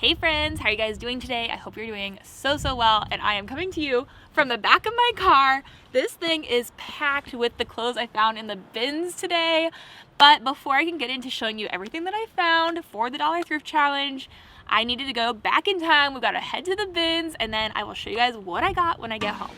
Hey friends, how are you guys doing today? I hope you're doing so well, and I am coming to you from the back of my car. This thing is packed with the clothes I found in the bins today, but before I can get into showing you everything that I found for the Dollar Thrift Challenge, I needed to go back in time. We gotta head to the bins, and then I will show you guys what I got when I get home.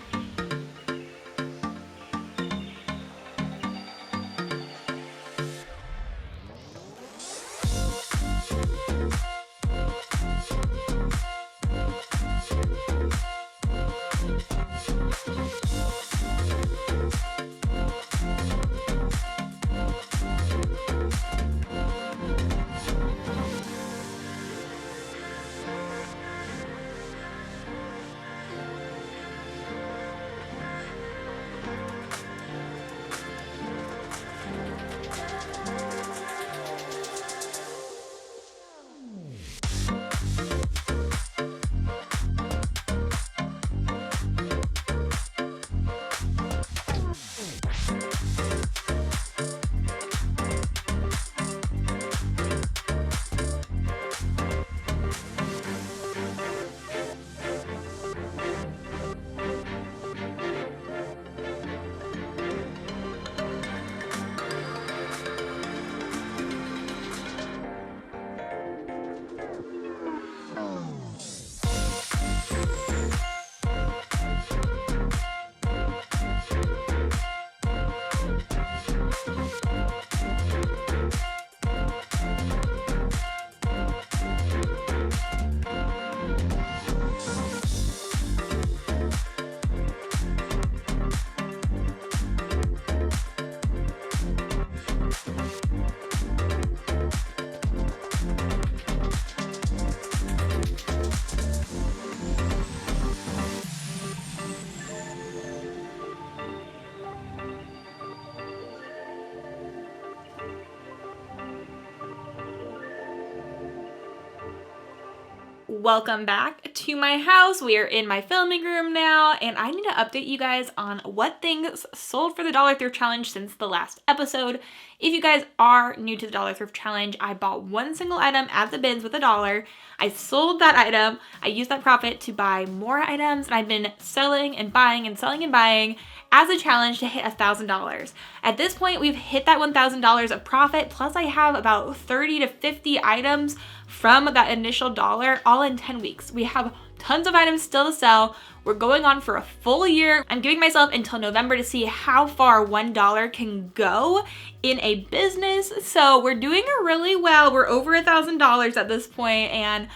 Welcome back to my house. We are in my filming room now, and I need to update you guys on what things sold for the Dollar Thrift Challenge since the last episode. If you guys are new to the Dollar Thrift Challenge, I bought one single item at the bins with $1. I sold that item. I used that profit to buy more items, and I've been selling and buying and selling and buying as a challenge to hit $1,000. At this point, we've hit that $1,000 of profit, plus I have about 30 to 50 items from that initial dollar, all in 10 weeks. We have tons of items still to sell. We're going on for a full year. I'm giving myself until November to see how far $1 can go in a business. So we're doing really well. We're over $1,000 at this point, and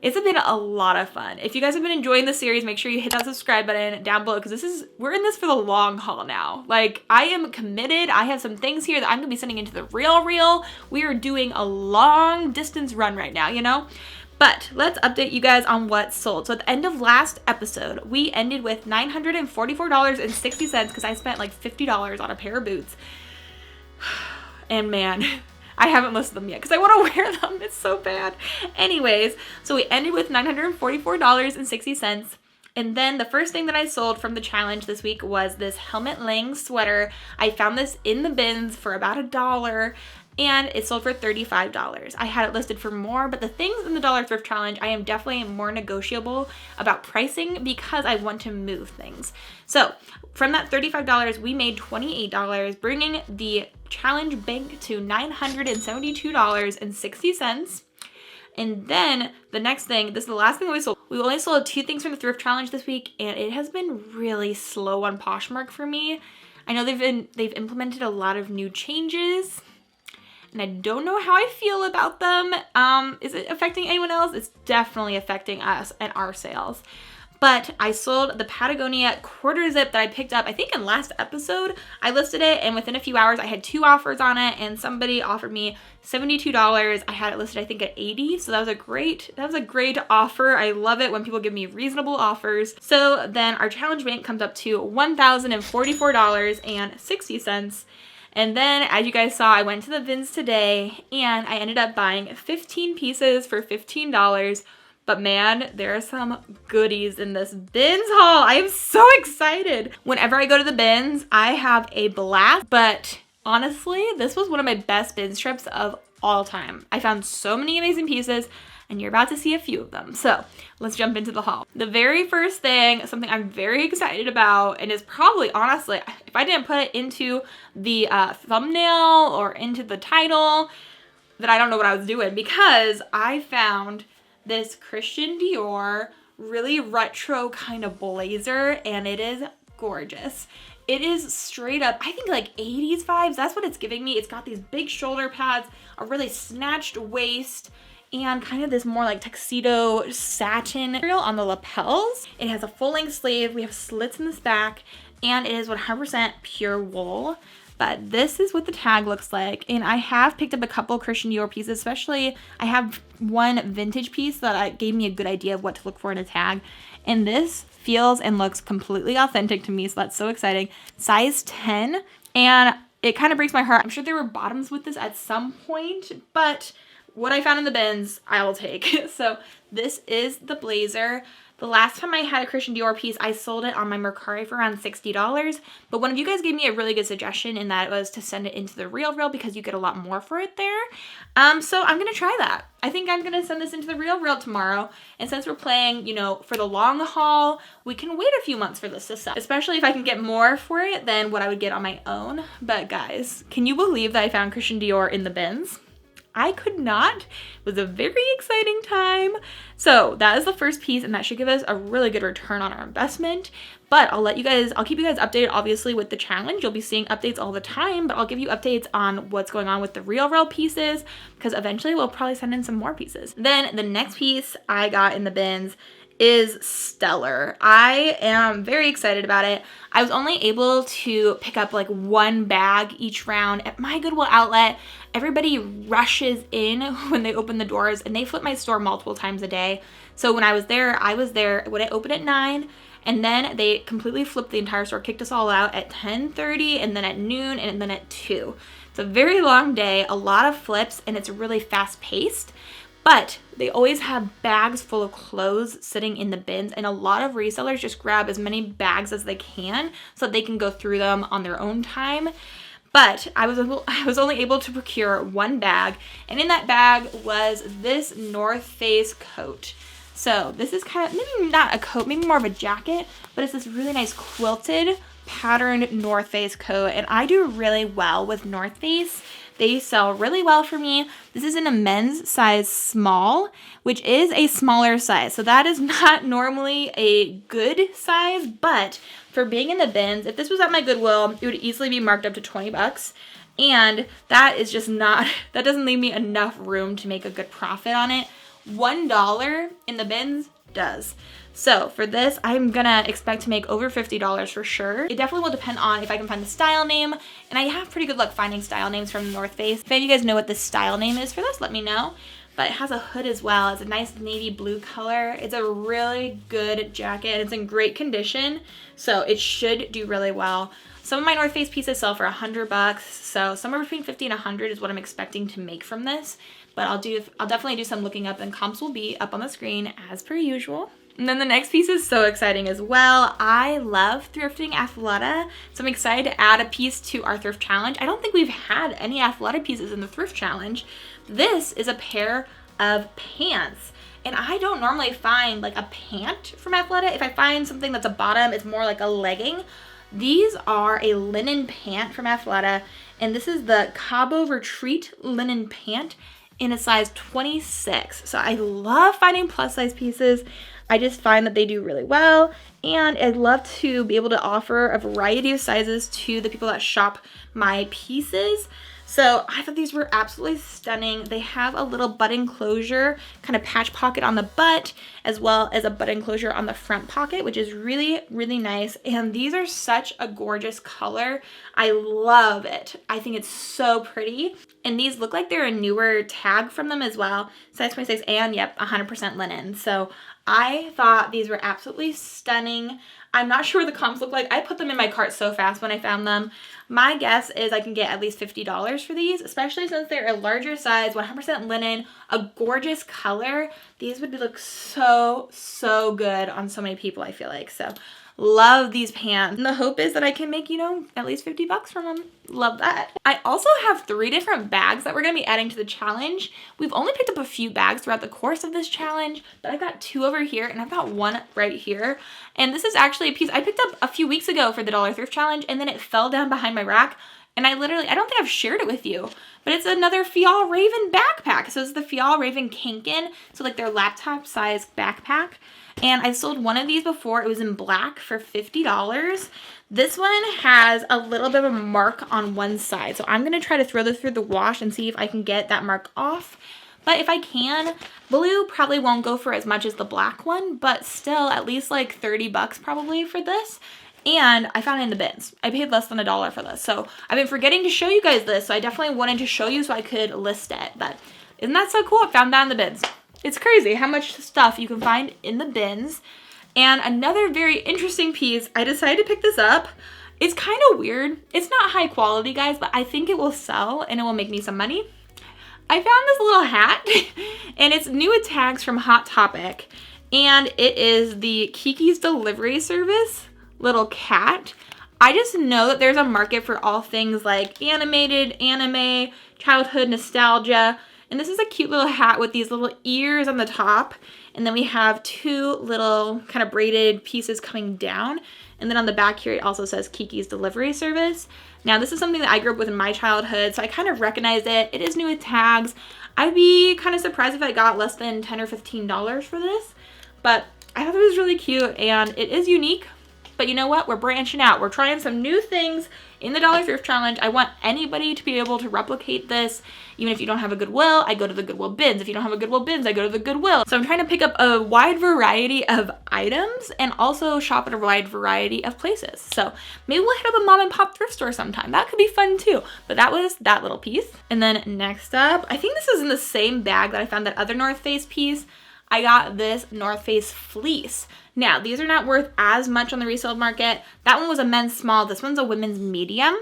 it's been a lot of fun. If you guys have been enjoying the series, make sure you hit that subscribe button down below, because we're in this for the long haul now. Like, I am committed. I have some things here that I'm gonna be sending into the real. We are doing a long distance run right now, you know? But let's update you guys on what sold. So at the end of last episode, we ended with $944.60 because I spent like $50 on a pair of boots. And man, I haven't listed them yet because I want to wear them. It's so bad. Anyways, so we ended with $944.60. And then the first thing that I sold from the challenge this week was this Helmut Lang sweater. I found this in the bins for about $1. And it sold for $35. I had it listed for more, but the things in the Dollar Thrift Challenge, I am definitely more negotiable about pricing because I want to move things. So from that $35, we made $28, bringing the challenge bank to $972.60. And then the next thing, this is the last thing that we sold. We only sold 2 things from the Thrift Challenge this week, and it has been really slow on Poshmark for me. I know they've implemented a lot of new changes, and I don't know how I feel about them. Is it affecting anyone else? It's definitely affecting us and our sales. But I sold the Patagonia quarter zip that I picked up, I think in last episode. I listed it, and within a few hours, I had 2 offers on it, and somebody offered me $72. I had it listed, I think, at $80. So that was a great offer. I love it when people give me reasonable offers. So then our challenge bank comes up to $1,044.60. And then, as you guys saw, I went to the bins today, and I ended up buying 15 pieces for $15. But man, there are some goodies in this bins haul. I am so excited. Whenever I go to the bins, I have a blast. But honestly, this was one of my best bins trips of all time. I found so many amazing pieces. and you're about to see a few of them. So let's jump into the haul. The very first thing, something I'm very excited about, and is probably, honestly, if I didn't put it into the thumbnail or into the title, then I don't know what I was doing, because I found this Christian Dior really retro kind of blazer, and it is gorgeous. It is straight up, I think, like 80s vibes. That's what it's giving me. It's got these big shoulder pads, a really snatched waist, and kind of this more like tuxedo satin material on the lapels. It has a full-length sleeve. We have slits in this back, and it is 100% pure wool. But this is what the tag looks like. And I have picked up a couple Christian Dior pieces, especially I have one vintage piece that gave me a good idea of what to look for in a tag. And this feels and looks completely authentic to me, so that's so exciting. Size 10, and it kind of breaks my heart. I'm sure there were bottoms with this at some point, but what I found in the bins, I will take. So this is the blazer. The last time I had a Christian Dior piece, I sold it on my Mercari for around $60, but one of you guys gave me a really good suggestion, and that was to send it into the RealReal because you get a lot more for it there. So I'm gonna try that. I think I'm gonna send this into the RealReal tomorrow, and since we're playing, you know, for the long haul, we can wait a few months for this to sell, especially if I can get more for it than what I would get on my own. But guys, can you believe that I found Christian Dior in the bins? I could not. It was a very exciting time. So that is the first piece, and that should give us a really good return on our investment. But I'll keep you guys updated, obviously, with the challenge. You'll be seeing updates all the time, but I'll give you updates on what's going on with the RealReal pieces, because eventually we'll probably send in some more pieces. Then the next piece I got in the bins is stellar. I am very excited about it. I was only able to pick up like one bag each round at my Goodwill Outlet. Everybody rushes in when they open the doors, and they flip my store multiple times a day. So when I was there when it opened at 9, and then they completely flipped the entire store, kicked us all out at 10:30, and then at noon, and then at 2. It's a very long day, a lot of flips, and it's really fast paced. But they always have bags full of clothes sitting in the bins, and a lot of resellers just grab as many bags as they can so that they can go through them on their own time. But I was only able to procure one bag, and in that bag was this North Face coat. So this is kind of, maybe not a coat, maybe more of a jacket, but it's this really nice quilted patterned North Face coat, and I do really well with North Face. They sell really well for me. This is in a men's size small, which is a smaller size. So that is not normally a good size, but for being in the bins, if this was at my Goodwill, it would easily be marked up to 20 bucks. And that is just not, that doesn't leave me enough room to make a good profit on it. $1 in the bins does. So for this, I'm gonna expect to make over $50 for sure. It definitely will depend on if I can find the style name, and I have pretty good luck finding style names from the North Face. If any of you guys know what the style name is for this, let me know. But it has a hood as well. It's a nice navy blue color. It's a really good jacket. It's in great condition, so it should do really well. Some of my North Face pieces sell for $100, so somewhere between 50 and 100 is what I'm expecting to make from this. But I'll definitely do some looking up, and comps will be up on the screen as per usual. And then the next piece is so exciting as well. I love thrifting Athleta, so I'm excited to add a piece to our thrift challenge. I don't think we've had any Athleta pieces in the thrift challenge. This is a pair of pants, and I don't normally find like a pant from Athleta. If I find something that's a bottom, it's more like a legging. These are a linen pant from Athleta, and this is the Cabo Retreat linen pant in a size 26. So I love finding plus size pieces. I just find that they do really well, and I'd love to be able to offer a variety of sizes to the people that shop my pieces. So I thought these were absolutely stunning. They have a little button closure, kind of patch pocket on the butt, as well as a button closure on the front pocket, which is really, really nice. And these are such a gorgeous color. I love it. I think it's so pretty. And these look like they're a newer tag from them as well. Size 26, and yep, 100% linen. So I thought these were absolutely stunning. I'm not sure what the comps look like. I put them in my cart so fast when I found them. My guess is I can get at least $50 for these, especially since they're a larger size, 100% linen, a gorgeous color. These would look so, so good on so many people, I feel like. So love these pants. And the hope is that I can make, you know, at least 50 bucks from them. Love that. I also have 3 different bags that we're going to be adding to the challenge. We've only picked up a few bags throughout the course of this challenge, but I've got 2 over here and I've got 1 right here. And this is actually a piece I picked up a few weeks ago for the Dollar Thrift Challenge, and then it fell down behind my rack. And I don't think I've shared it with you, but it's another Fial Raven backpack. So it's the Fial Raven Kinkin, so like their laptop size backpack. And I sold one of these before. It was in black for $50. This one has a little bit of a mark on one side. So I'm going to try to throw this through the wash and see if I can get that mark off. But if I can, blue probably won't go for as much as the black one, but still at least like 30 bucks probably for this. And I found it in the bins. I paid less than $1 for this. So I've been forgetting to show you guys this. So I definitely wanted to show you so I could list it. But isn't that so cool? I found that in the bins. It's crazy how much stuff you can find in the bins. And another very interesting piece, I decided to pick this up. It's kind of weird. It's not high quality, guys, but I think it will sell and it will make me some money. I found this little hat and it's new with tags from Hot Topic. And it is the Kiki's Delivery Service little cat. I just know that there's a market for all things like animated, anime, childhood nostalgia. And this is a cute little hat with these little ears on the top. And then we have 2 little kind of braided pieces coming down. And then on the back here, it also says Kiki's Delivery Service. Now, this is something that I grew up with in my childhood, so I kind of recognize it. It is new with tags. I'd be kind of surprised if I got less than $10 or $15 for this. But I thought it was really cute, and it is unique. But you know what? We're branching out. We're trying some new things in the Dollar Thrift Challenge. I want anybody to be able to replicate this. Even if you don't have a Goodwill, I go to the Goodwill bins. If you don't have a Goodwill bins, I go to the Goodwill. So I'm trying to pick up a wide variety of items and also shop at a wide variety of places. So maybe we'll hit up a mom and pop thrift store sometime. That could be fun too. But that was that little piece. And then next up, I think this is in the same bag that I found that other North Face piece. I got this North Face fleece. Now, these are not worth as much on the resale market. That one was a men's small. This one's a women's medium.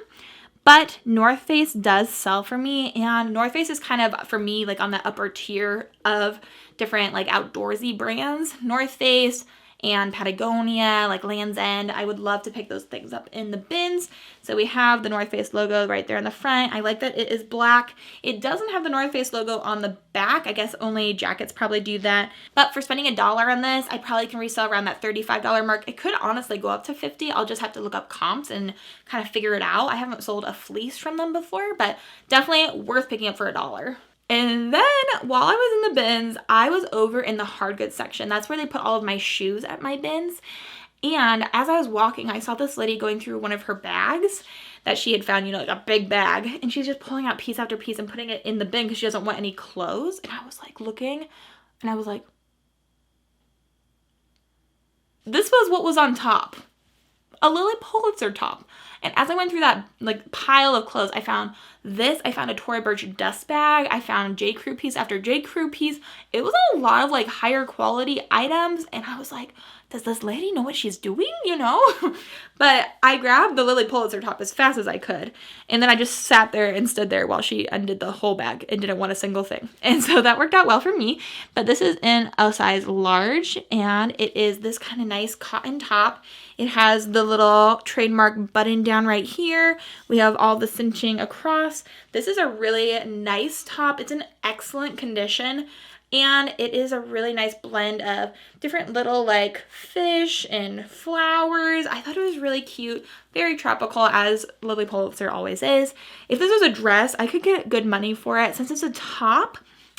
But North Face does sell for me. And North Face is kind of, for me, like on the upper tier of different like outdoorsy brands. North Face and Patagonia, like Land's End. I would love to pick those things up in the bins. So we have the North Face logo right there in the front. I like that it is black. It doesn't have the North Face logo on the back. I guess only jackets probably do that. But for spending $1 on this, I probably can resell around that $35 mark. It could honestly go up to $50. I'll just have to look up comps and kind of figure it out. I haven't sold a fleece from them before, but definitely worth picking up for $1. And then while I was in the bins, I was over in the hard goods section. That's where they put all of my shoes at my bins. And as I was walking, I saw this lady going through one of her bags that she had found, you know, like a big bag. And she's just pulling out piece after piece and putting it in the bin because she doesn't want any clothes. And I was like looking and I was like, this was what was on top. A Lily Pulitzer top. And as I went through that like pile of clothes, I found this. I found a Tory Burch dust bag. I found J. Crew piece after J. Crew piece. It was a lot of like higher quality items. And I was like, does this lady know what she's doing? You know? But I grabbed the Lily Pulitzer top as fast as I could. And then I just sat there and stood there while she undid the whole bag and didn't want a single thing. And so that worked out well for me. But this is in a size large. And it is this kind of nice cotton top. It has the little trademark button down right here. We have all the cinching across. This is a really nice top. It's in excellent condition. And it is a really nice blend of different little like fish and flowers. I thought it was really cute, very tropical as Lily Pulitzer always is. If this was a dress, I could get good money for it. Since it's a top,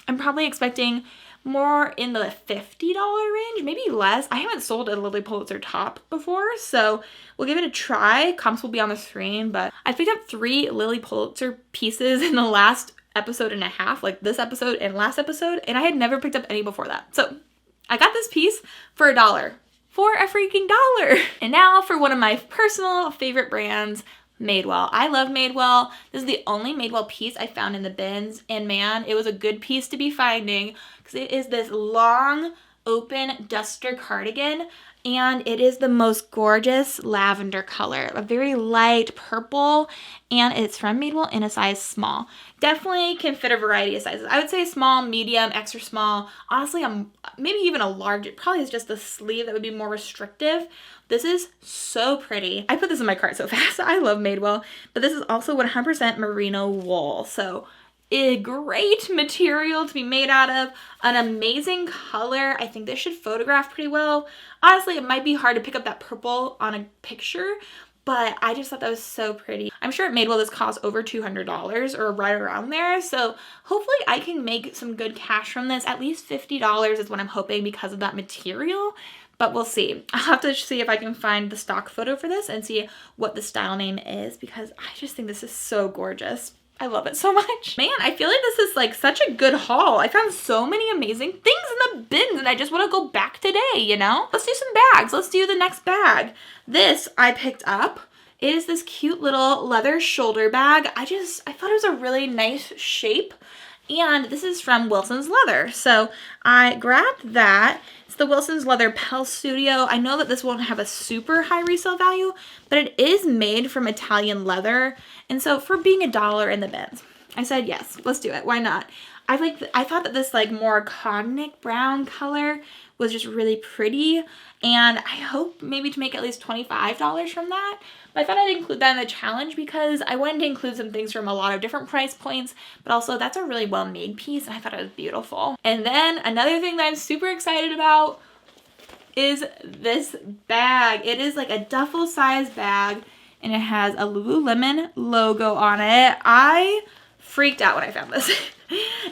I'm probably expecting more in the $50 range, maybe less. I haven't sold a Lily Pulitzer top before, so we'll give it a try. Comps will be on the screen, but I picked up 3 Lily Pulitzer pieces in the last episode and a half, like this episode and last episode, and I had never picked up any before that. So I got this piece for $1. For a freaking $1. And now for one of my personal favorite brands, Madewell. I love Madewell. This is the only Madewell piece I found in the bins, and man, it was a good piece to be finding because it is this long open duster cardigan, and it is the most gorgeous lavender color, a very light purple, and it's from Madewell in a size small. Definitely can fit a variety of sizes. I would say small, medium, extra small. Honestly, maybe even a large. It probably is just the sleeve that would be more restrictive. This is so pretty. I put this in my cart so fast. I love Madewell, but this is also 100% merino wool. So a great material to be made out of, an amazing color. I think this should photograph pretty well. Honestly, it might be hard to pick up that purple on a picture, but I just thought that was so pretty. I'm sure at Madewell this costs over $200 or right around there. So hopefully I can make some good cash from this. At least $50 is what I'm hoping because of that material. But we'll see. I'll have to see if I can find the stock photo for this and see what the style name is, because I just think this is so gorgeous. I love it so much. Man, I feel like this is like such a good haul. I found so many amazing things in the bins and I just want to go back today, you know? Let's do some bags. Let's do the next bag. This I picked up. It is this cute little leather shoulder bag. I thought it was a really nice shape. And this is from Wilson's Leather. So I grabbed that. It's the Wilson's Leather Pell Studio. I know that this won't have a super high resale value, but it is made from Italian leather. And so for being $1 in the bins, I said, yes, let's do it. Why not? I thought that this like more cognac brown color was just really pretty. And I hope maybe to make at least $25 from that. But I thought I'd include that in the challenge because I wanted to include some things from a lot of different price points, but also that's a really well-made piece and I thought it was beautiful. And then another thing that I'm super excited about is this bag. It is like a duffel size bag and it has a Lululemon logo on it. I freaked out when I found this.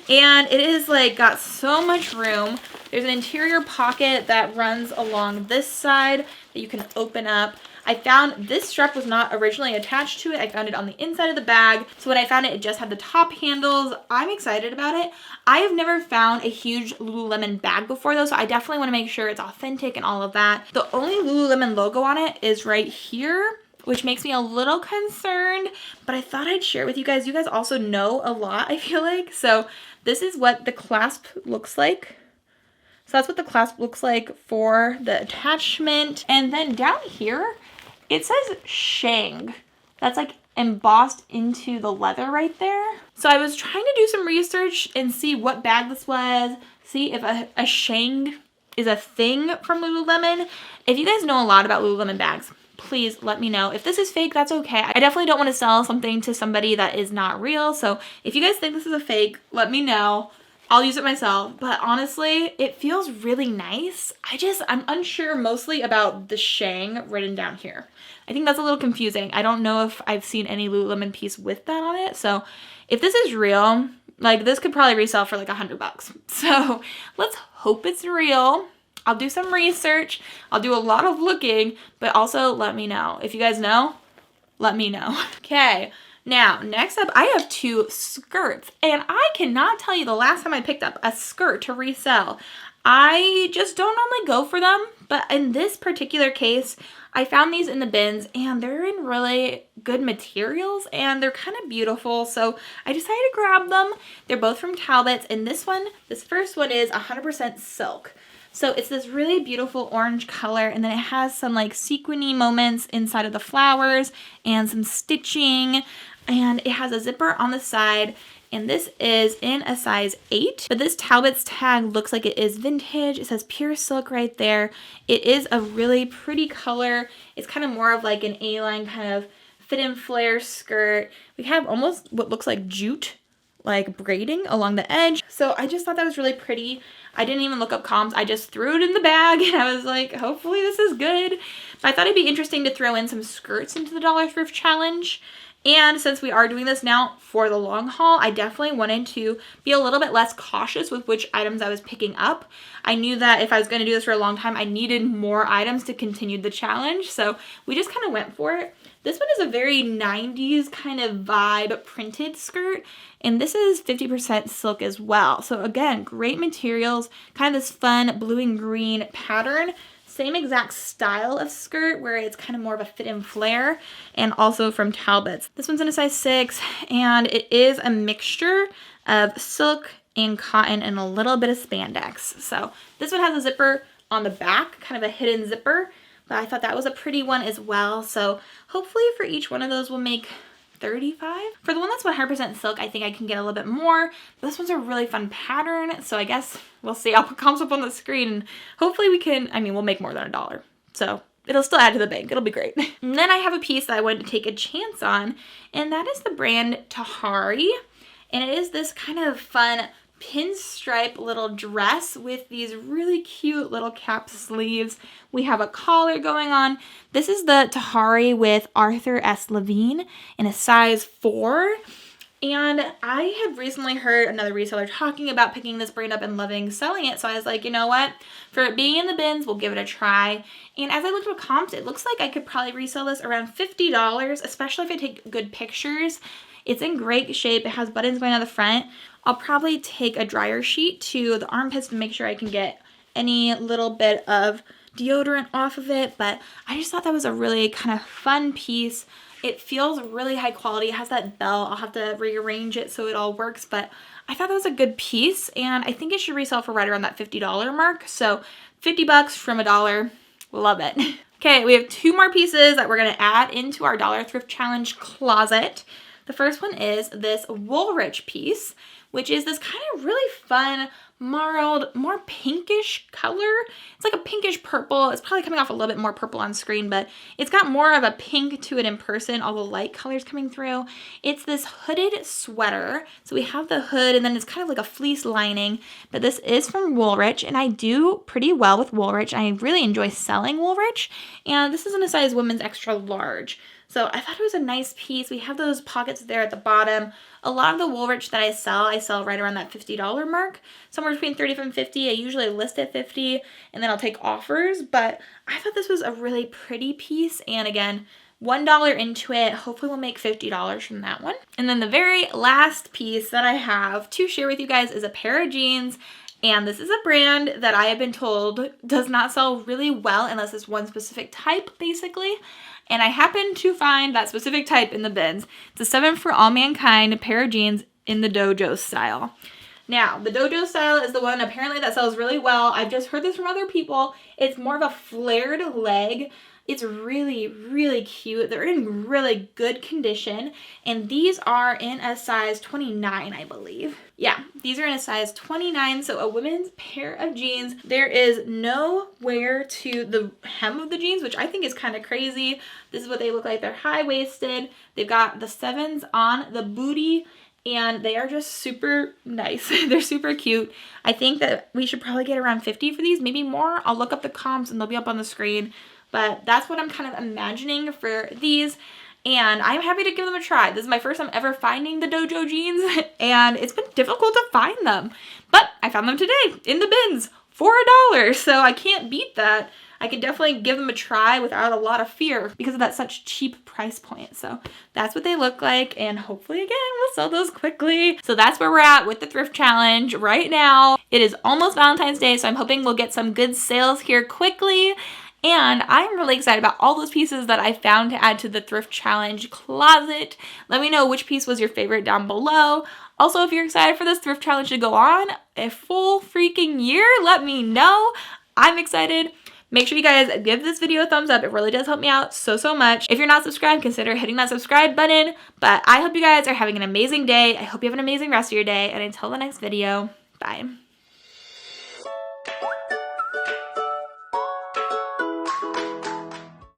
And it is like got so much room. There's an interior pocket that runs along this side that you can open up. I found this strap was not originally attached to it. I found it on the inside of the bag. So when I found it, it just had the top handles. I'm excited about it. I have never found a huge Lululemon bag before though, so I definitely want to make sure it's authentic and all of that. The only Lululemon logo on it is right here, which makes me a little concerned, but I thought I'd share with you guys. You guys also know a lot, I feel like. So this is what the clasp looks like. So that's what the clasp looks like for the attachment. And then down here, it says Shang. That's like embossed into the leather right there. So I was trying to do some research and see what bag this was, see if a Shang is a thing from Lululemon. If you guys know a lot about Lululemon bags, please let me know. If this is fake, that's okay. I definitely don't want to sell something to somebody that is not real. So if you guys think this is a fake, let me know. I'll use it myself, but honestly, it feels really nice. I'm unsure mostly about the Shang written down here. I think that's a little confusing. I don't know if I've seen any Lululemon piece with that on it. So if this is real, like this could probably resell for like $100. So let's hope it's real. I'll do some research. I'll do a lot of looking, but also let me know. If you guys know, let me know. Okay. Now, next up, I have two skirts, and I cannot tell you the last time I picked up a skirt to resell. I just don't normally go for them, but in this particular case, I found these in the bins, and they're in really good materials, and they're kind of beautiful, so I decided to grab them. They're both from Talbots, and this first one is 100% silk. So it's this really beautiful orange color, and then it has some like sequiny moments inside of the flowers and some stitching, and it has a zipper on the side, and this is in a size 8. But this Talbots tag looks like it is vintage. It says pure silk right there. It is a really pretty color. It's kind of more of like an A-line kind of fit and flare skirt. We have almost what looks like jute, like braiding along the edge. So I just thought that was really pretty. I didn't even look up comps. I just threw it in the bag and I was like, hopefully this is good. But I thought it'd be interesting to throw in some skirts into the Dollar Thrift Challenge. And since we are doing this now for the long haul, I definitely wanted to be a little bit less cautious with which items I was picking up. I knew that if I was going to do this for a long time, I needed more items to continue the challenge. So we just kind of went for it. This one is a very 90s kind of vibe printed skirt, and this is 50% silk as well. So again, great materials, kind of this fun blue and green pattern. Same exact style of skirt where it's kind of more of a fit and flare, and also from Talbots. This one's in a size 6, and it is a mixture of silk and cotton and a little bit of spandex. So this one has a zipper on the back, kind of a hidden zipper, but I thought that was a pretty one as well. So hopefully for each one of those we'll make 35. For the one that's 100% silk, I think I can get a little bit more. But this one's a really fun pattern, so I guess we'll see. I'll put comps up on the screen and hopefully we can, I mean, we'll make more than $1. So it'll still add to the bank. It'll be great. And then I have a piece that I wanted to take a chance on, and that is the brand Tahari. And it is this kind of fun pinstripe little dress with these really cute little cap sleeves. We have a collar going on. This is the Tahari with Arthur S. Levine in a size 4. And I have recently heard another reseller talking about picking this brand up and loving selling it. So I was like, you know what? For it being in the bins, we'll give it a try. And as I looked at comps, it looks like I could probably resell this around $50, especially if I take good pictures. It's in great shape. It has buttons going on the front. I'll probably take a dryer sheet to the armpits to make sure I can get any little bit of deodorant off of it. But I just thought that was a really kind of fun piece. It feels really high quality. It has that belt. I'll have to rearrange it so it all works. But I thought that was a good piece. And I think it should resell for right around that $50 mark. So $50 from $1. Love it. Okay, we have 2 more pieces that we're going to add into our Dollar Thrift Challenge closet. The first one is this Woolrich piece, which is this kind of really fun, marled, more pinkish color. It's like a pinkish purple. It's probably coming off a little bit more purple on screen, but it's got more of a pink to it in person, all the light colors coming through. It's this hooded sweater. So we have the hood, and then it's kind of like a fleece lining, but this is from Woolrich, and I do pretty well with Woolrich. I really enjoy selling Woolrich, and this is in a size women's extra large. So I thought it was a nice piece. We have those pockets there at the bottom. A lot of the Woolrich that I sell right around that $50 mark. Somewhere between $35 and $50. I usually list at $50 and then I'll take offers. But I thought this was a really pretty piece. And again, $1 into it. Hopefully we'll make $50 from that one. And then the very last piece that I have to share with you guys is a pair of jeans. And this is a brand that I have been told does not sell really well unless it's one specific type, basically. And I happened to find that specific type in the bins. It's a 7 for All Mankind pair of jeans in the dojo style. Now, the dojo style is the one apparently that sells really well. I've just heard this from other people. It's more of a flared leg. It's really, really cute. They're in really good condition. And these are in a size 29, I believe. Yeah, these are in a size 29, so a women's pair of jeans. There is no wear to the hem of the jeans, which I think is kind of crazy. This is what they look like. They're high-waisted. They've got the 7s on the booty, and they are just super nice. They're super cute. I think that we should probably get around 50 for these, maybe more. I'll look up the comps, and they'll be up on the screen. But that's what I'm kind of imagining for these. And I'm happy to give them a try. This is my first time ever finding the dojo jeans, and it's been difficult to find them. But I found them today in the bins for $1, so I can't beat that. I can definitely give them a try without a lot of fear because of that such cheap price point. So that's what they look like, and hopefully, again, we'll sell those quickly. So that's where we're at with the thrift challenge right now. It is almost Valentine's Day, so I'm hoping we'll get some good sales here quickly. And I'm really excited about all those pieces that I found to add to the Thrift Challenge closet. Let me know which piece was your favorite down below. Also, if you're excited for this Thrift Challenge to go on a full freaking year, let me know. I'm excited. Make sure you guys give this video a thumbs up. It really does help me out so much. If you're not subscribed, consider hitting that subscribe button. But I hope you guys are having an amazing day. I hope you have an amazing rest of your day. And until the next video, bye.